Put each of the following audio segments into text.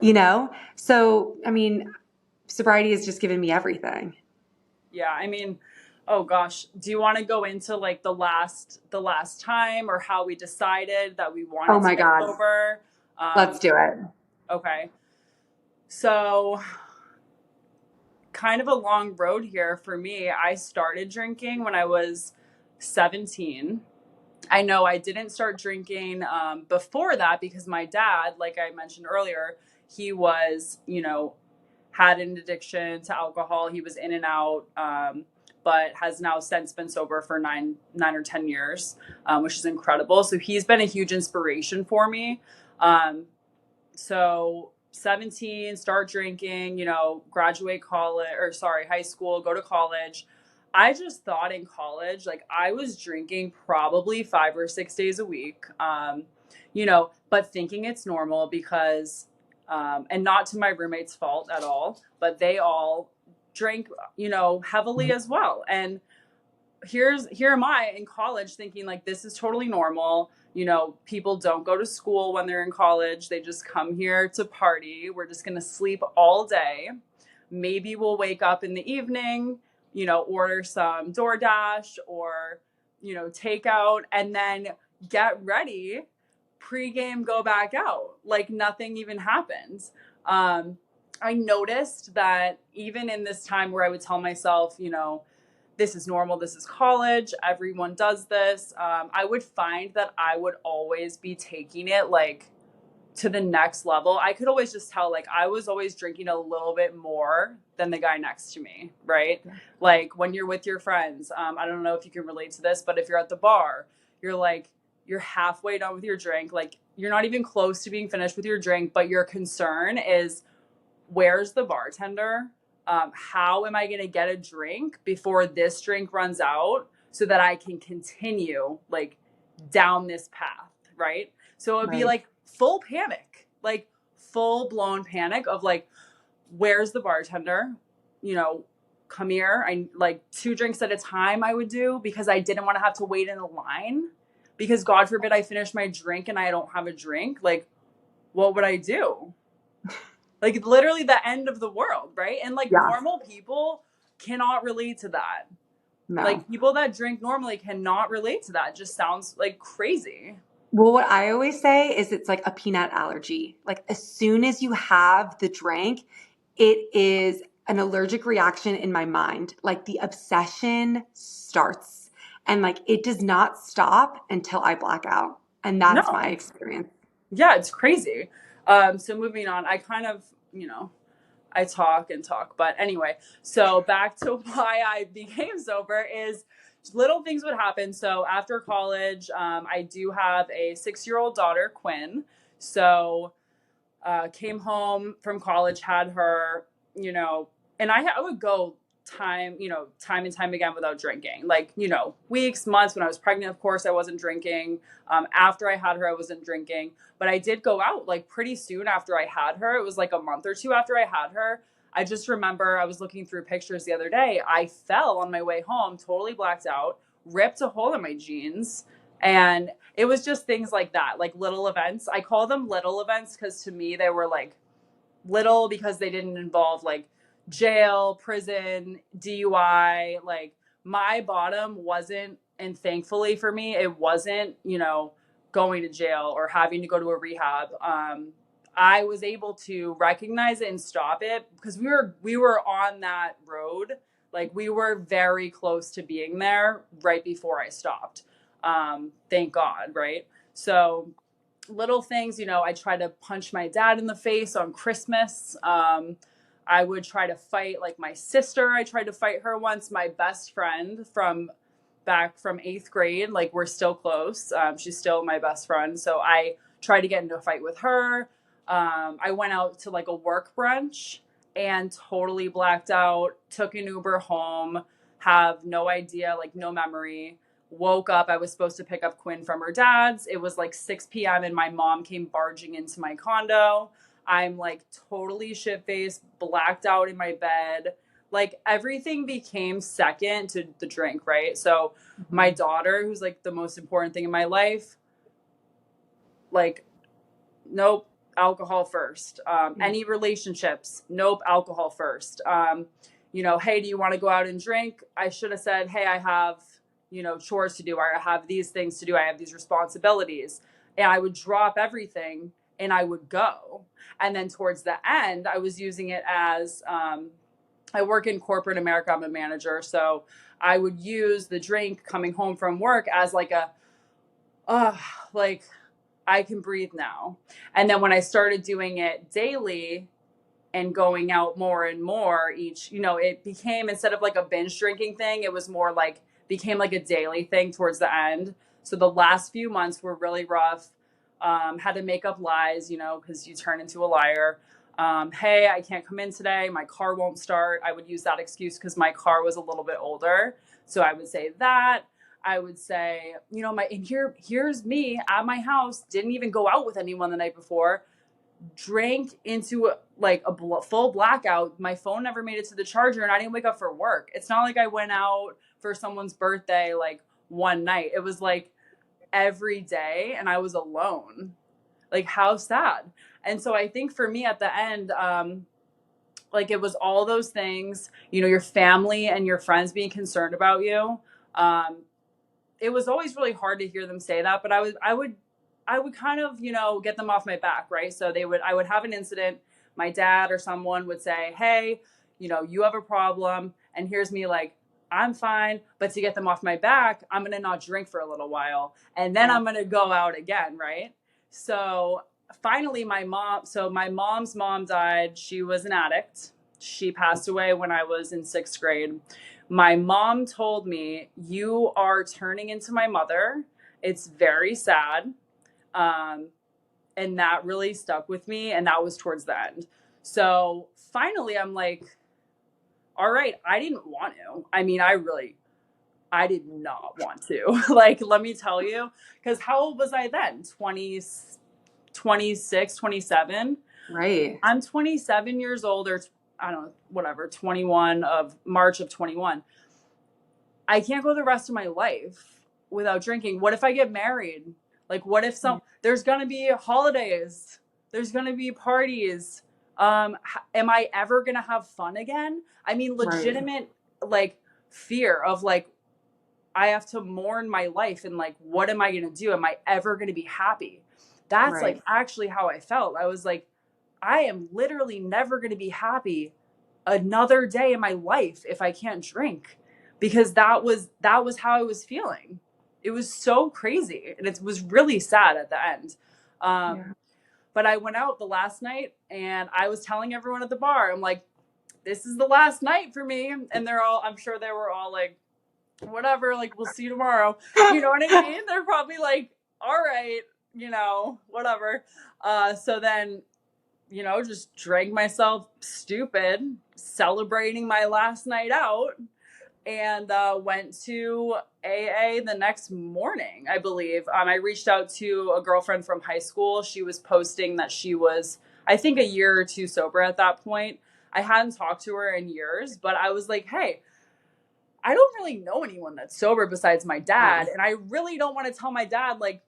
you know? So, I mean, sobriety has just given me everything. Yeah, I mean, oh gosh, do you want to go into like the last time or how we decided that we Oh wanted to my get God. sober? Let's Um, do it. okay. So, kind of a long road here for me. I started drinking when I was 17. I know I didn't start drinking before that because my dad, like I mentioned earlier, he was, had an addiction to alcohol. He was in and out, but has now since been sober for 9 or 10 years, which is incredible. So he's been a huge inspiration for me. Um, so 17, start drinking, graduate college, or sorry, high school, go to college. I just thought in college, like I was drinking probably 5 or 6 days a week, but thinking it's normal because, and not to my roommate's fault at all, but they all drank, heavily as well. And here am I in college thinking like this is totally normal. People don't go to school when they're in college. They just come here to party. We're just going to sleep all day. Maybe we'll wake up in the evening, order some DoorDash or, takeout and then get ready, pregame, go back out. Like nothing even happens. I noticed that even in this time where I would tell myself, this is normal, this is college, everyone does this, I would find that I would always be taking it like to the next level. I could always just tell like I was always drinking a little bit more than the guy next to me, right? Like when you're with your friends, I don't know if you can relate to this, but if you're at the bar, you're like, you're halfway done with your drink, like you're not even close to being finished with your drink, but your concern is where's the bartender? How am I going to get a drink before this drink runs out so that I can continue like down this path, right? So it would be Right. like full panic, like full blown panic of like, where's the bartender? You know, come here. I like 2 drinks at a time I would do because I didn't want to have to wait in a line because God forbid I finish my drink and I don't have a drink. Like, what would I do? Like literally the end of the world, right? And like Yeah. normal people cannot relate to that. No. Like people that drink normally cannot relate to that. It just sounds like crazy. Well, what I always say is it's like a peanut allergy. Like as soon as you have the drink, it is an allergic reaction in my mind. Like the obsession starts and like it does not stop until I black out. And that's my No. experience. Yeah, it's crazy. So moving on, I kind of, I talk and talk, but anyway, so back to why I became sober is little things would happen. So after college, I do have a 6-year-old daughter, Quinn. So came home from college, had her, you know, and I would go time and time again without drinking. Like, weeks, months when I was pregnant, of course, I wasn't drinking. After I had her, I wasn't drinking. But I did go out like pretty soon after I had her. It was like a month or two after I had her. I just remember I was looking through pictures the other day. I fell on my way home, totally blacked out, ripped a hole in my jeans. And it was just things like that, like little events. I call them little events because to me they were like little because they didn't involve like jail, prison, DUI. Like my bottom wasn't, and thankfully for me, it wasn't, going to jail or having to go to a rehab. I was able to recognize it and stop it because we were on that road. Like we were very close to being there right before I stopped. Thank God, right? So little things, I tried to punch my dad in the face on Christmas. I would try to fight like my sister. I tried to fight her once. My best friend from back from 8th grade, like we're still close. She's still my best friend. So I tried to get into a fight with her. I went out to like a work brunch and totally blacked out, took an Uber home, have no idea, like no memory. Woke up. I was supposed to pick up Quinn from her dad's. It was like 6 p.m. and my mom came barging into my condo. I'm like totally shit faced, blacked out in my bed. Like everything became second to the drink, right? So my Mhm. daughter, who's like the most important thing in my life, like, nope. alcohol first. Any relationships, nope, alcohol first. Hey, do you want to go out and drink? I should have said, hey, I have, chores to do. I have these things to do. I have these responsibilities. And I would drop everything and I would go. And then towards the end, I was using it as, I work in corporate America. I'm a manager. So I would use the drink coming home from work as like like I can breathe now. And then when I started doing it daily and going out more and more it became, instead of like a binge drinking thing, it was more like, became like a daily thing towards the end. So the last few months were really rough. Had to make up lies, because you turn into a liar. Hey, I can't come in today. My car won't start. I would use that excuse because my car was a little bit older. So I would say that. I would say, here's me at my house, didn't even go out with anyone the night before, drank into like a full blackout. My phone never made it to the charger and I didn't wake up for work. It's not like I went out for someone's birthday like one night. It was like every day and I was alone. Like, how sad. And so I think for me at the end, like it was all those things, your family and your friends being concerned about you. It was always really hard to hear them say that, but I would kind of, get them off my back, right? So I would have an incident. My dad or someone would say, hey, you have a problem. And here's me like, I'm fine. But to get them off my back, I'm going to not drink for a little while. And then I'm going to go out again, right? So finally my mom's mom died. She was an addict. She passed away when I was in 6th grade. My mom told me, you are turning into my mother. It's very sad. And that really stuck with me. And that was towards the end. So finally, I'm like, all right, I didn't want to. I mean, I did not want to. Like, let me tell you, because how old was I then? 26, 27. Right. I'm 27 years old, or I don't know, whatever, 21 of March of 21. I can't go the rest of my life without drinking. What if I get married? Like, what if there's going to be holidays, there's going to be parties. Am I ever going to have fun again? I mean, legitimate, like, fear of like, I have to mourn my life and like, what am I going to do? Am I ever going to be happy? That's like actually how I felt. I was like, I am literally never going to be happy another day in my life if I can't drink, because that was how I was feeling. It was so crazy. And it was really sad at the end. But I went out the last night and I was telling everyone at the bar, I'm like, this is the last night for me. And I'm sure they were all like, whatever, like, we'll see you tomorrow. You know what I mean? They're probably like, all right, whatever. So then, just drank myself stupid, celebrating my last night out, and went to AA the next morning, I believe. I reached out to a girlfriend from high school. She was posting that she was, I think, a year or two sober at that point. I hadn't talked to her in years, but I was like, hey, I don't really know anyone that's sober besides my dad. And I really don't want to tell my dad, like,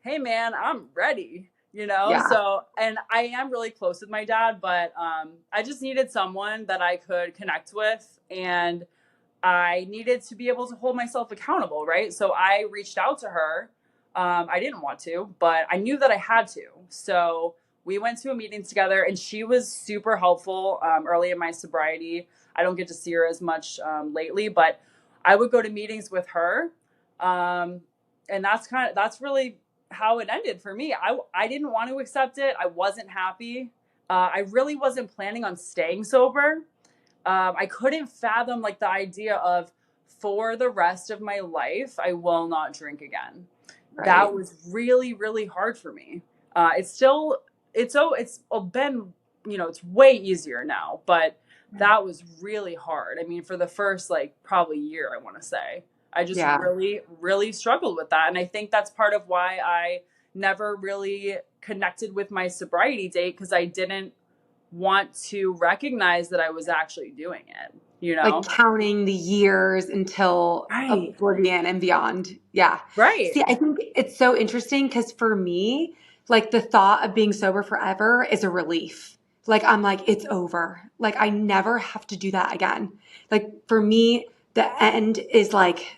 hey, man, I'm ready, So, and I am really close with my dad, but I just needed someone that I could connect with. And I needed to be able to hold myself accountable, right? So I reached out to her. I didn't want to, but I knew that I had to. So we went to a meeting together and she was super helpful early in my sobriety. I don't get to see her as much lately, but I would go to meetings with her. And that's really how it ended for me. I didn't want to accept it. I wasn't happy. I really wasn't planning on staying sober. I couldn't fathom like the idea of, for the rest of my life, I will not drink again. Right. That was really, really hard for me. It's been, it's way easier now, but that was really hard. I mean, for the first like probably year, I want to say, I just really, really struggled with that. And I think that's part of why I never really connected with my sobriety date, because I didn't want to recognize that I was actually doing it, like counting the years until oblivion and beyond. Yeah. Right. See, I think it's so interesting because for me, Like the thought of being sober forever is a relief. Like I'm like, it's over. Like I never have to do that again. Like for me, the end is like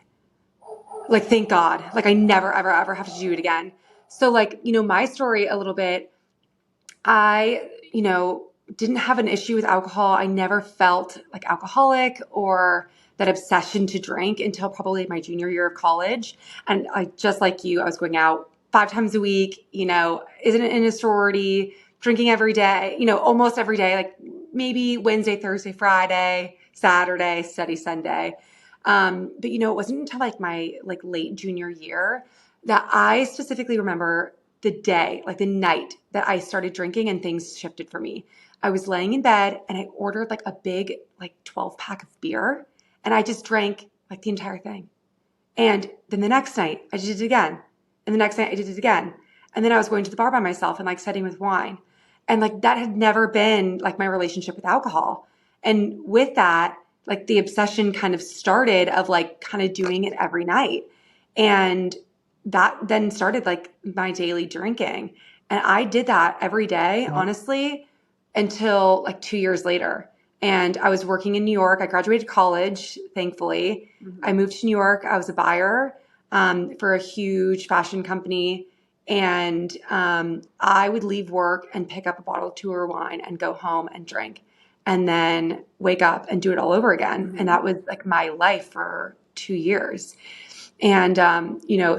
thank God. Like I never, ever, ever have to do it again. So like, my story a little bit, I, didn't have an issue with alcohol. I never felt like alcoholic or that obsession to drink until probably my junior year of college. And I, just like you, I was going out 5 times a week, isn't in a sorority, drinking every day, almost every day, like maybe Wednesday, Thursday, Friday, Saturday, study Sunday. But it wasn't until like my like late junior year that I specifically remember the day, like the night that I started drinking and things shifted for me. I was laying in bed and I ordered like a big, like 12 pack of beer and I just drank like the entire thing. And then the next night I did it again. And the next night I did it again. And then I was going to the bar by myself and like sitting with wine. And like that had never been like my relationship with alcohol. And with that, like the obsession kind of started of like kind of doing it every night. And that then started like my daily drinking. And I did that every day, honestly, until like 2 years later. And I was working in New York. I graduated college, thankfully. I moved to New York. I was a buyer for a huge fashion company. And I would leave work and pick up a bottle of Tour wine and go home and drink and then wake up and do it all over again. And that was like my life for 2 years. And,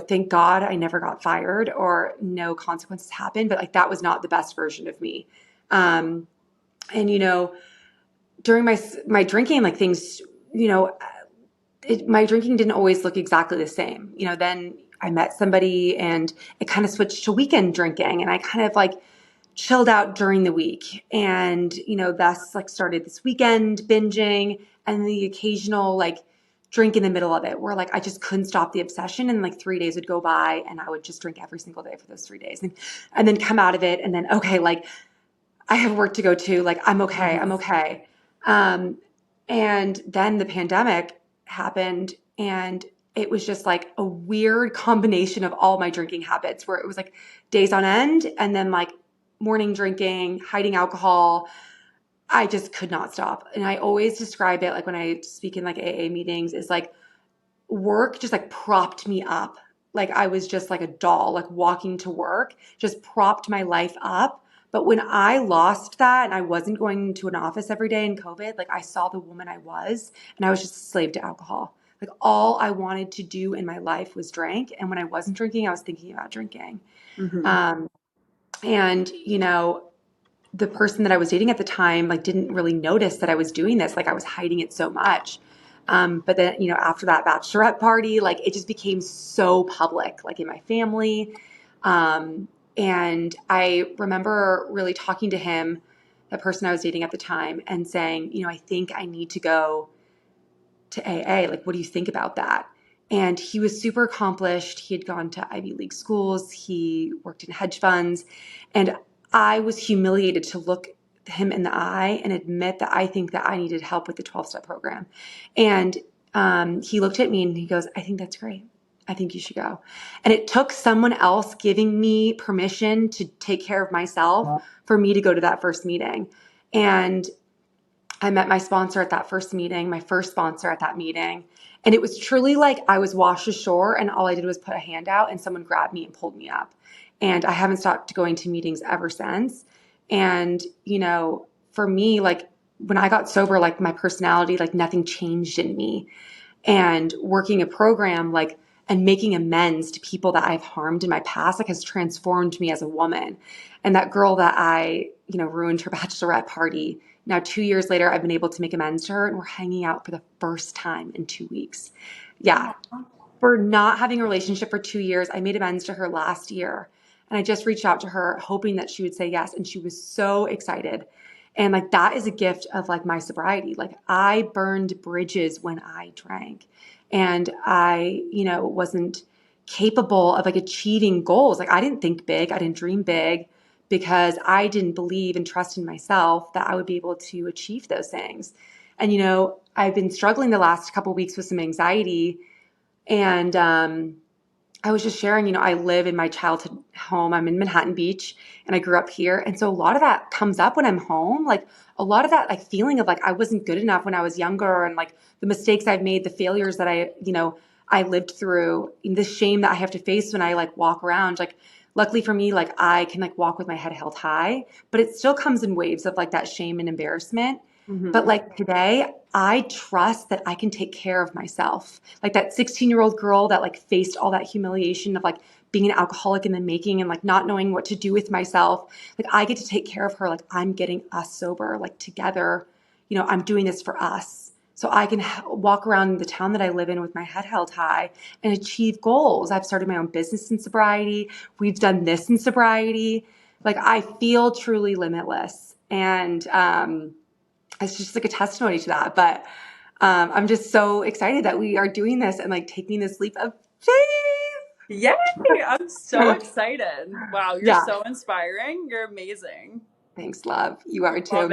thank God I never got fired or no consequences happened, but like that was not the best version of me. And, during my drinking, like things, my drinking didn't always look exactly the same. Then I met somebody and it kind of switched to weekend drinking and I kind of like chilled out during the week and, thus like started this weekend binging and the occasional like drink in the middle of it where like I just couldn't stop the obsession and like 3 days would go by and I would just drink every single day for those 3 days and then come out of it and then, okay, like I have work to go to, like I'm okay, I'm okay. And then the pandemic happened and it was just like a weird combination of all my drinking habits where it was like days on end and then like morning drinking, hiding alcohol. I just could not stop. And I always describe it like when I speak in like AA meetings is like work just like propped me up. Like I was just like a doll, like walking to work, just propped my life up. But when I lost that and I wasn't going to an office every day in COVID, like I saw the woman I was and I was just a slave to alcohol. Like all I wanted to do in my life was drink. And when I wasn't drinking, I was thinking about drinking. And, the person that I was dating at the time, like didn't really notice that I was doing this. Like I was hiding it so much. But then, after that bachelorette party, like it just became so public, like in my family. And I remember really talking to him, the person I was dating at the time, and saying, I think I need to go to AA. Like, what do you think about that? And he was super accomplished. He had gone to Ivy League schools. He worked in hedge funds. And I was humiliated to look him in the eye and admit that I think that I needed help with the 12-step program. And he looked at me and he goes, I think that's great. I think you should go. And it took someone else giving me permission to take care of myself for me to go to that first meeting. And I met my sponsor at that first meeting, my first sponsor at that meeting. And it was truly like I was washed ashore and all I did was put a hand out and someone grabbed me and pulled me up. And I haven't stopped going to meetings ever since. And, for me, like when I got sober, like my personality, like nothing changed in me. And working a program, like, and making amends to people that I've harmed in my past, like has transformed me as a woman. And that girl that I, ruined her bachelorette party. Now, 2 years later, I've been able to make amends to her and we're hanging out for the first time in 2 weeks. Yeah. For not having a relationship for 2 years, I made amends to her last year. And I just reached out to her hoping that she would say yes. And she was so excited. And like, that is a gift of like my sobriety. Like I burned bridges when I drank and I, wasn't capable of like achieving goals. Like I didn't think big. I didn't dream big because I didn't believe and trust in myself that I would be able to achieve those things. And, I've been struggling the last couple of weeks with some anxiety and, I was just sharing, I live in my childhood home. I'm in Manhattan Beach and I grew up here. And so a lot of that comes up when I'm home. Like a lot of that like feeling of like I wasn't good enough when I was younger and like the mistakes I've made, the failures that I lived through, and the shame that I have to face when I like walk around. Like luckily for me, like I can like walk with my head held high, but it still comes in waves of like that shame and embarrassment. But Hmm. like today, I trust that I can take care of myself. Like that 16-year-old girl that like faced all that humiliation of like being an alcoholic in the making and like not knowing what to do with myself. Like I get to take care of her. Like I'm getting us sober, like together, I'm doing this for us. So I can walk around the town that I live in with my head held high and achieve goals. I've started my own business in sobriety. We've done this in sobriety. Like I feel truly limitless. And, it's just like a testimony to that. But I'm just so excited that we are doing this and like taking this leap of Yay! I'm so faith. excited. Wow, you're Yeah. so inspiring. You're amazing. Thanks, love. You are Love too.